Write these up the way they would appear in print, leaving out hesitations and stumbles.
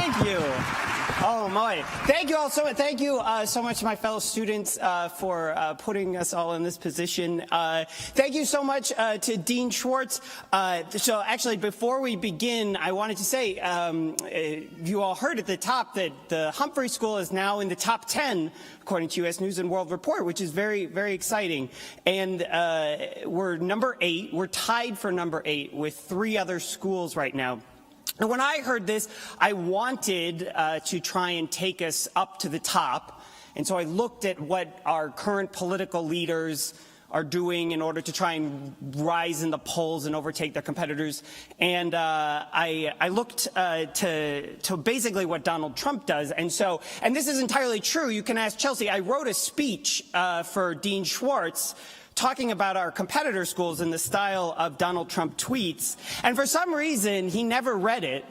Thank you. Oh, my. Thank you all so much. Thank you so much to my fellow students for putting us all in this position. Thank you so much to Dean Schwartz. So actually, before we begin, I wanted to say, you all heard at the top that the Humphrey School is now in the top 10, according to U.S. News and World Report, which is very, very exciting. And we're number 8. We're tied for number 8 with 3 other schools right now. And when I heard this, I wanted to try and take us up to the top. And so I looked at what our current political leaders are doing in order to try and rise in the polls and overtake their competitors. And I looked to basically what Donald Trump does. And this is entirely true. You can ask Chelsea. I wrote a speech for Dean Schwartz talking about our competitor schools in the style of Donald Trump tweets. And for some reason, he never read it.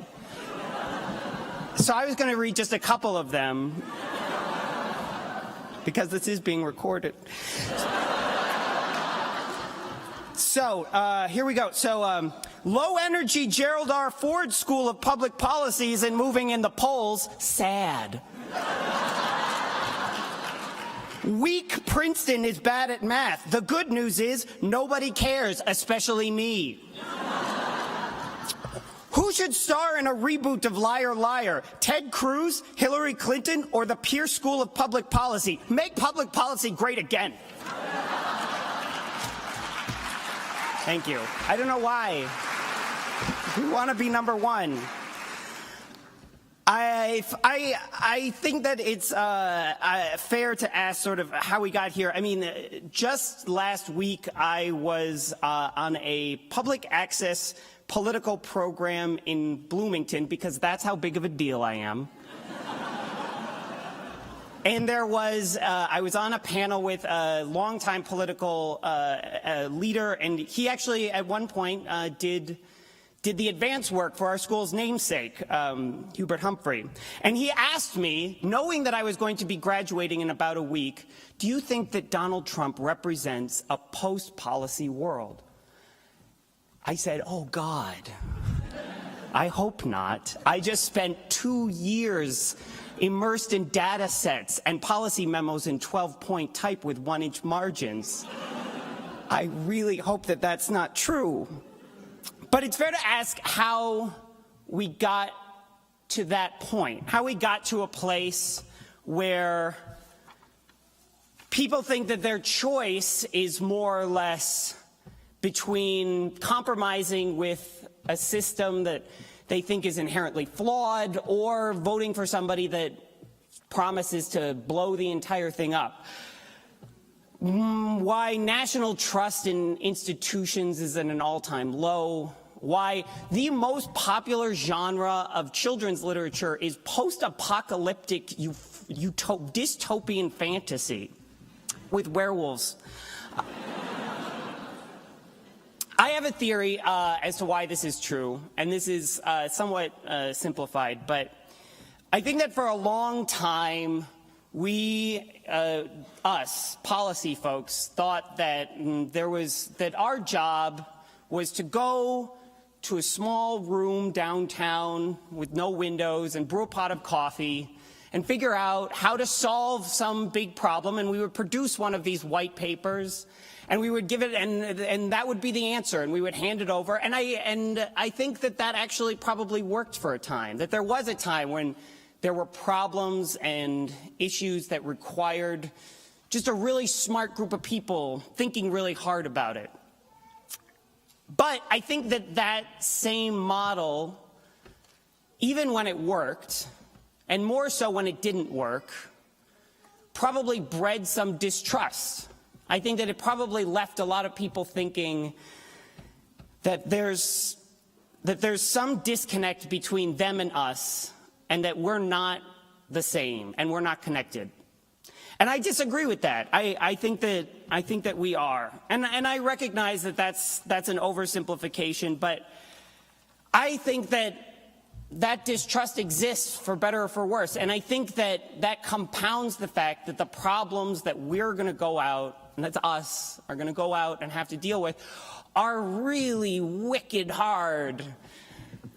So I was going to read just a couple of them because this is being recorded. So here we go. So low-energy Gerald R. Ford School of Public Policy isn't moving in the polls. Sad. Weak Princeton is bad at math. The good news is nobody cares, especially me. Who should star in a reboot of Liar Liar? Ted Cruz, Hillary Clinton, or the Pierce School of Public Policy? Make public policy great again. Thank you. I don't know why. We want to be number 1. I think that it's fair to ask sort of how we got here. I mean, just last week I was on a public access political program in Bloomington because that's how big of a deal I am. And there was, I was on a panel with a longtime political leader, and he actually at one point did the advance work for our school's namesake, Humphrey. And he asked me, knowing that I was going to be graduating in about a week, do you think that Donald Trump represents a post-policy world? I said, oh, God, I hope not. I just spent 2 years immersed in data sets and policy memos in 12-point type with 1-inch margins. I really hope that that's not true. But it's fair to ask how we got to that point, how we got to a place where people think that their choice is more or less between compromising with a system that they think is inherently flawed or voting for somebody that promises to blow the entire thing up. Why national trust in institutions is at an all-time low. Why the most popular genre of children's literature is post-apocalyptic dystopian fantasy with werewolves. I have a theory as to why this is true, and this is somewhat simplified, but I think that for a long time, we, us, policy folks, thought that that our job was to go to a small room downtown with no windows and brew a pot of coffee and figure out how to solve some big problem, and we would produce one of these white papers, and we would give it, and that would be the answer, and we would hand it over. And I think that actually probably worked for a time, that there was a time when there were problems and issues that required just a really smart group of people thinking really hard about it. But I think that same model, even when it worked, and more so when it didn't work, probably bred some distrust. I think that it probably left a lot of people thinking that there's some disconnect between them and us, and that we're not the same and we're not connected. And I disagree with that. I think that we are. And I recognize that that's an oversimplification, but I think that distrust exists for better or for worse. And I think that compounds the fact that the problems that we're going to go out, and that's us, are going to go out and have to deal with, are really wicked hard.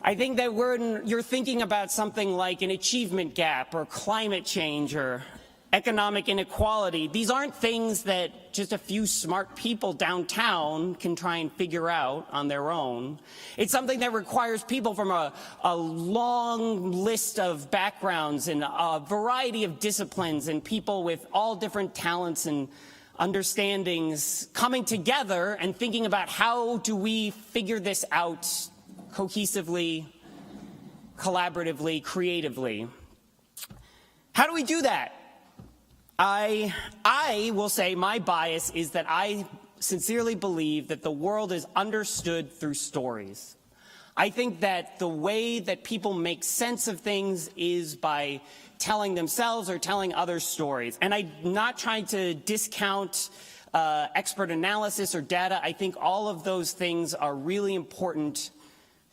I think that when you're thinking about something like an achievement gap or climate change or economic inequality, these aren't things that just a few smart people downtown can try and figure out on their own. It's something that requires people from a long list of backgrounds and a variety of disciplines and people with all different talents and understandings coming together and thinking about how do we figure this out cohesively, collaboratively, creatively. How do we do that? I will say my bias is that I sincerely believe that the world is understood through stories. I think that the way that people make sense of things is by telling themselves or telling others stories. And I'm not trying to discount expert analysis or data. I think all of those things are really important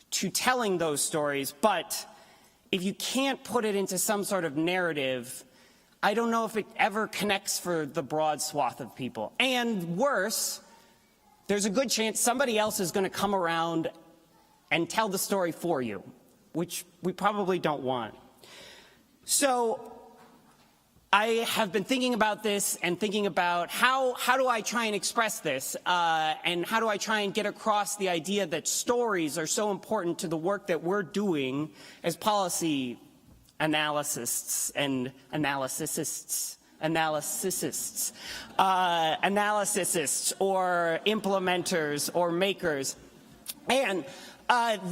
to telling those stories. But if you can't put it into some sort of narrative, I don't know if it ever connects for the broad swath of people. And worse, there's a good chance somebody else is going to come around and tell the story for you, which we probably don't want. So I have been thinking about this and thinking about how do I try and express this, and how do I try and get across the idea that stories are so important to the work that we're doing as policy analysts and analysists or implementers or makers. And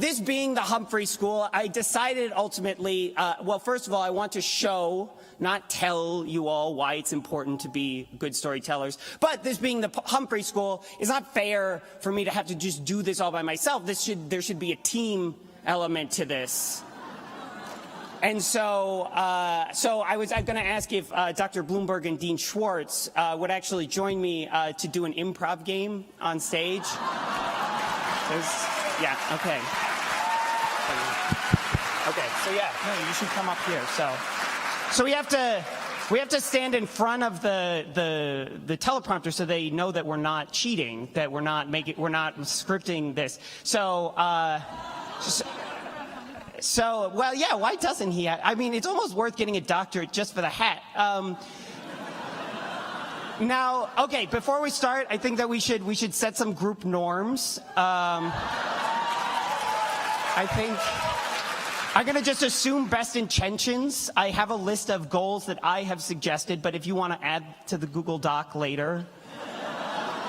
this being the Humphrey School, I decided ultimately, well, first of all, I want to show, not tell you all why it's important to be good storytellers, but this being the Humphrey School, it's not fair for me to have to just do this all by myself. There should be a team element to this. And so, I'm going to ask if Dr. Bloomberg and Dean Schwartz would actually join me to do an improv game on stage. Yeah, okay. Okay, so yeah, no, you should come up here. So we have to stand in front of the teleprompter so they know that we're not cheating, that we're not scripting this. So, well, yeah, why doesn't he? I mean, it's almost worth getting a doctorate just for the hat. Now, okay, before we start, I think that we should set some group norms. I think I'm going to just assume best intentions. I have a list of goals that I have suggested, but if you want to add to the Google Doc later,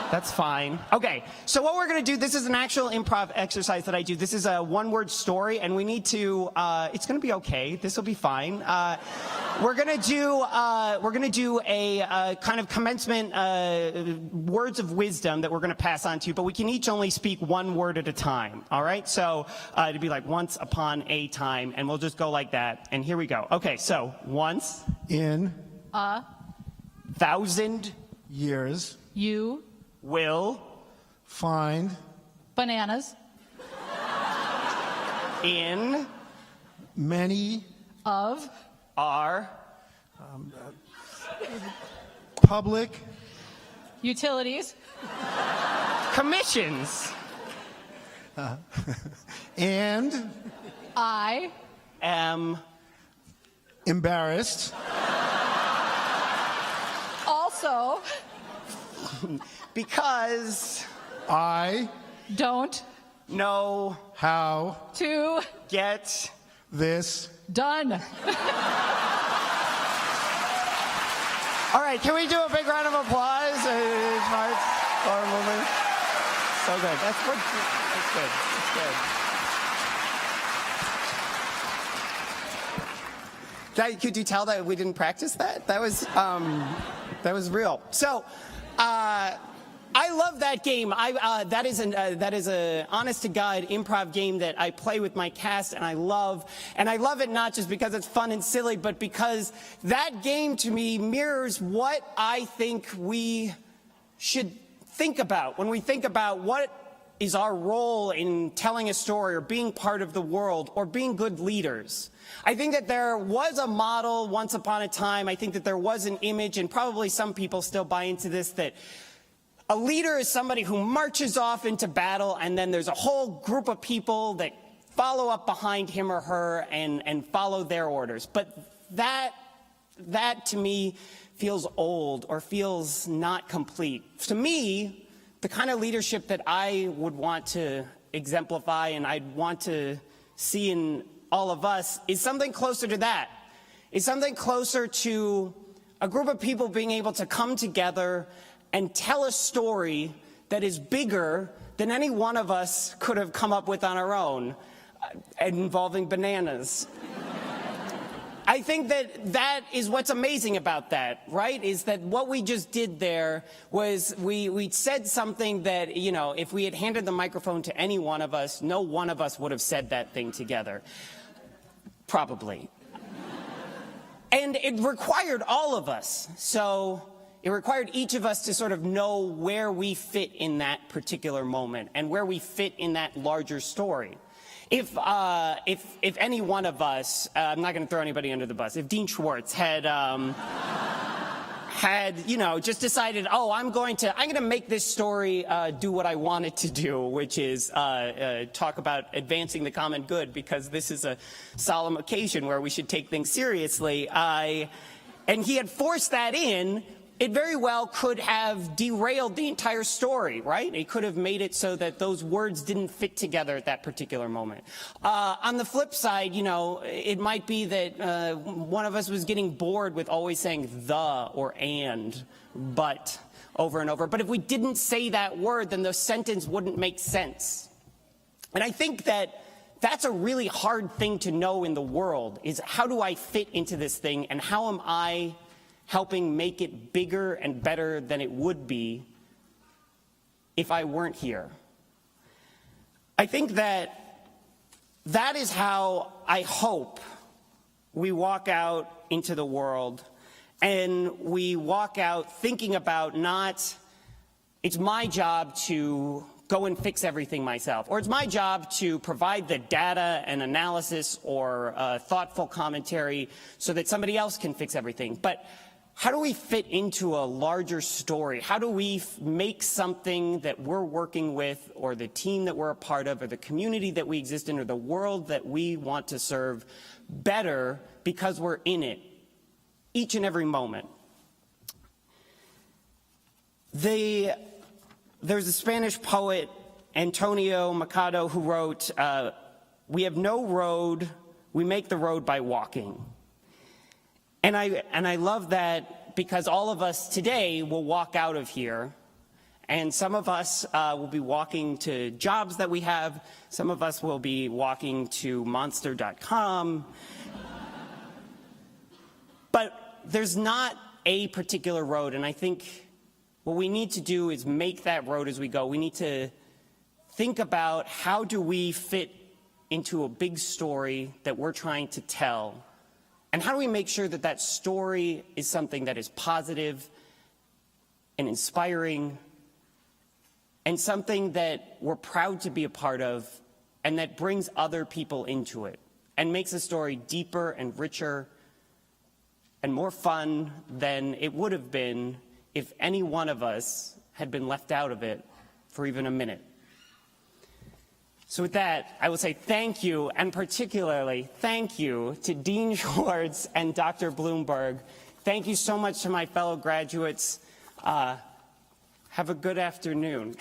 that's fine. Okay, so what we're going to do, this is an actual improv exercise that I do. This is a one-word story, and we need to, it's going to be okay. This will be fine. We're going to do a kind of commencement words of wisdom that we're going to pass on to you, but we can each only speak one word at a time, all right? So it'd be like once upon a time, and we'll just go like that. And here we go. Okay, so once. In. 1,000. Years. You. Will. Find. Bananas. In. Many. Of. Are. Public. Utilities. Commissions. And. I. Am. Embarrassed. Also. Because. I. Don't. Know. How. To. Get. This. Done. All right, can we do a big round of applause? Hearts, forward movement. So good. That's good. That's good. That's good. Could you tell that we didn't practice that? That was real. So, I love that game. That is a honest-to-God improv game that I play with my cast, and I love it not just because it's fun and silly, but because that game to me mirrors what I think we should think about when we think about what is our role in telling a story or being part of the world or being good leaders. I think that there was a model once upon a time. I think that there was an image, and probably some people still buy into this, that a leader is somebody who marches off into battle, and then there's a whole group of people that follow up behind him or her and follow their orders. But that to me feels old or feels not complete. To me, the kind of leadership that I would want to exemplify and I'd want to see in all of us is something closer to that. It's something closer to a group of people being able to come together and tell a story that is bigger than any one of us could have come up with on our own, involving bananas. I think that is what's amazing about that, right? Is that what we just did there was we said something that, you know, if we had handed the microphone to any one of us, no one of us would have said that thing together. Probably. And it required all of us. So it required each of us to sort of know where we fit in that particular moment and where we fit in that larger story. If any one of us, I'm not going to throw anybody under the bus, if Dean Schwartz had, you know, just decided, oh, I'm going to make this story do what I want it to do, which is talk about advancing the common good, because this is a solemn occasion where we should take things seriously. And he had forced that in. It very well could have derailed the entire story, right? It could have made it so that those words didn't fit together at that particular moment. On the flip side, you know, it might be that one of us was getting bored with always saying the or and, but over and over. But if we didn't say that word, then the sentence wouldn't make sense. And I think that that's a really hard thing to know in the world, is how do I fit into this thing, and how am I helping make it bigger and better than it would be if I weren't here. I think that is how I hope we walk out into the world, and we walk out thinking about not, it's my job to go and fix everything myself, or it's my job to provide the data and analysis or thoughtful commentary so that somebody else can fix everything. But how do we fit into a larger story? How do we make something that we're working with, or the team that we're a part of, or the community that we exist in, or the world that we want to serve better because we're in it each and every moment? There's a Spanish poet, Antonio Machado, who wrote, "We have no road, we make the road by walking." And I love that, because all of us today will walk out of here, and some of us will be walking to jobs that we have, some of us will be walking to monster.com. But there's not a particular road, and I think what we need to do is make that road as we go. We need to think about, how do we fit into a big story that we're trying to tell? And how do we make sure that that story is something that is positive and inspiring, and something that we're proud to be a part of, and that brings other people into it and makes the story deeper and richer and more fun than it would have been if any one of us had been left out of it for even a minute. So with that, I will say thank you, and particularly thank you to Dean Schwartz and Dr. Bloomberg. Thank you so much to my fellow graduates. Have a good afternoon.